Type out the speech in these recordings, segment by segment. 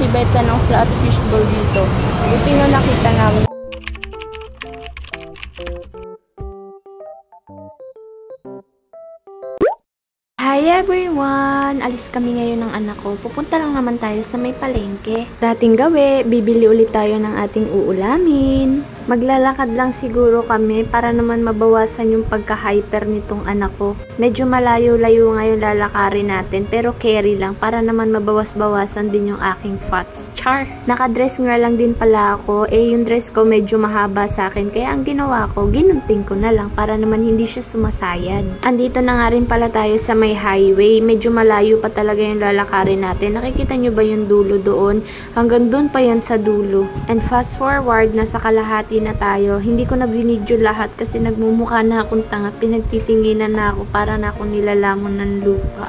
nagbibenta ng flat fishball dito. Buti na nakita namin. Hi everyone! Alis kami ngayon ng anak ko. Pupunta lang naman tayo sa may palengke. Dating gawi, bibili ulit tayo ng ating uulamin. Maglalakad lang siguro kami para naman mabawasan yung pagka-hyper nitong anak ko. Medyo malayo-layo ngayon lalakarin natin pero carry lang para naman mabawas-bawasan din yung aking fats. Char! Nakadress nga lang din pala ako. Yung dress ko medyo mahaba sa akin kaya ang ginawa ko, ginunting ko na lang para naman hindi siya sumasayad. Andito na nga rin pala tayo sa may highway. Medyo malayo pa talaga yung lalakarin natin. Nakikita nyo ba yung dulo doon? Hanggang doon pa yan sa dulo. And fast forward, nasa kalahati na tayo. Hindi ko na binidyo lahat kasi nagmumukha na akong tanga. Pinagtitinginan na ako para na akong nilalamon ng lupa.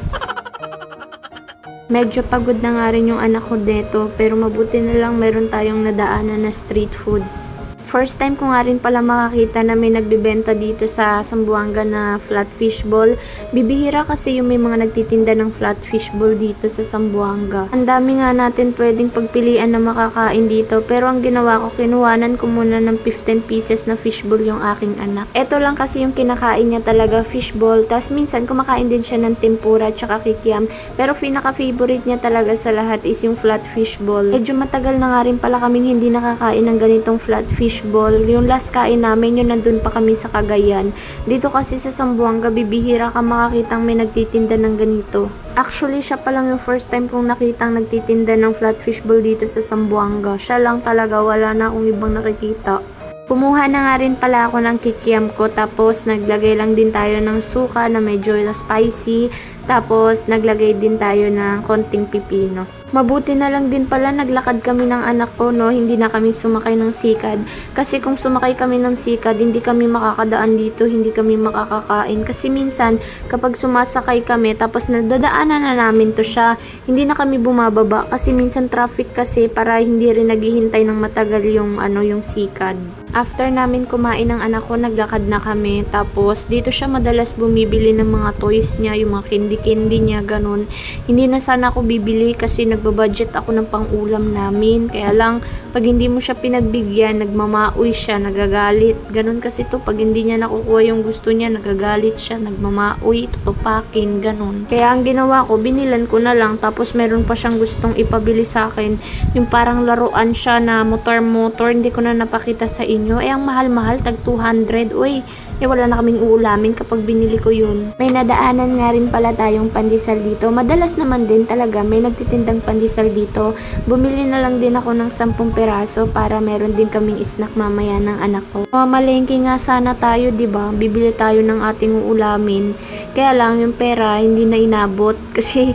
Medyo pagod na nga rin yung anak ko dito pero mabuti na lang meron tayong nadaanan na street foods. First time ko nga rin pala makakita na may nagbibenta dito sa Zamboanga na flat fishball. Bibihira kasi yung may mga nagtitinda ng flat fishball dito sa Zamboanga. Ang dami nga natin pwedeng pagpilian na makakain dito. Pero ang ginawa ko, kinuwanan ko muna ng 15 pieces na fishball yung aking anak. Ito lang kasi yung kinakain niya talaga, fishball. Tapos minsan kumakain din siya ng tempura at saka kikiam. Pero pinaka-favorite niya talaga sa lahat is yung flat fishball. Medyo matagal na nga rin pala kaming hindi nakakain ng ganitong flat fishball. Yung last kain namin, yun nandun pa kami sa Cagayan. Dito kasi sa Zamboanga, bibihira ka makakitang may nagtitinda ng ganito. Actually, siya pa lang yung first time kong nakitang nagtitinda ng flat fishball dito sa Zamboanga. Siya lang talaga, wala na akong ibang nakikita. Kumuha na nga rin pala ako ng kikiam ko, tapos naglagay lang din tayo ng suka na medyo spicy, tapos naglagay din tayo ng konting pipino. Mabuti na lang din pala naglakad kami ng anak ko, no? Hindi na kami sumakay ng sikad. Kasi kung sumakay kami ng sikad, hindi kami makakadaan dito, hindi kami makakakain. Kasi minsan, kapag sumasakay kami, tapos nadadaanan na namin to siya, hindi na kami bumababa. Kasi minsan traffic kasi para hindi rin naghihintay ng matagal yung, yung sikad. After namin kumain ng anak ko, naglakad na kami. Tapos, dito siya madalas bumibili ng mga toys niya, yung mga candy-candy niya, ganun. Hindi na sana ako bibili kasi nagbabudget ako ng pang-ulam namin. Kaya lang, pag hindi mo siya pinagbigyan, nagmamaoy siya, nagagalit. Ganun kasi to, pag hindi niya nakukuha yung gusto niya, nagagalit siya, nagmamaoy, tutupakin, ganun. Kaya ang ginawa ko, binilan ko na lang. Tapos, meron pa siyang gustong ipabili sa akin. Yung parang laruan siya na motor-motor, hindi ko na napakita sa inyo. Ang mahal-mahal, tag 200. Uy, wala na kaming uulamin kapag binili ko yun. May nadaanan nga rin pala tayong pandesal dito. Madalas naman din talaga may nagtitindang pandesal dito. Bumili na lang din ako ng 10 peraso para meron din kaming snack mamaya ng anak ko. Mamalengke nga sana tayo, diba? Bibili tayo ng ating uulamin. Kaya lang yung pera hindi na inabot kasi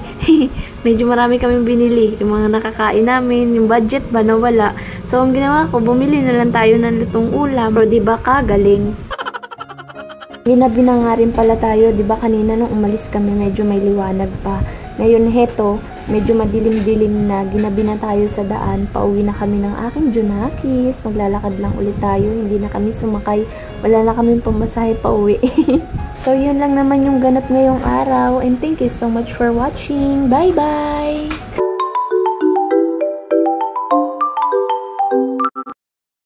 medyo marami kaming binili. Yung mga nakakain namin, yung budget ba nawala. So ang ginawa ko, bumili na lang tayo ng lutong ulam. Pero diba kagaling? Ginabi na nga rin pala tayo, di ba kanina nung umalis kami medyo may liwanag pa. Ngayon heto, medyo madilim-dilim na, ginabi na tayo sa daan, pauwi na kami ng aking Junakis. Maglalakad lang ulit tayo, hindi na kami sumakay, wala na kaming pamasahe pauwi. So yun lang naman yung ganap ngayong araw and thank you so much for watching. Bye bye!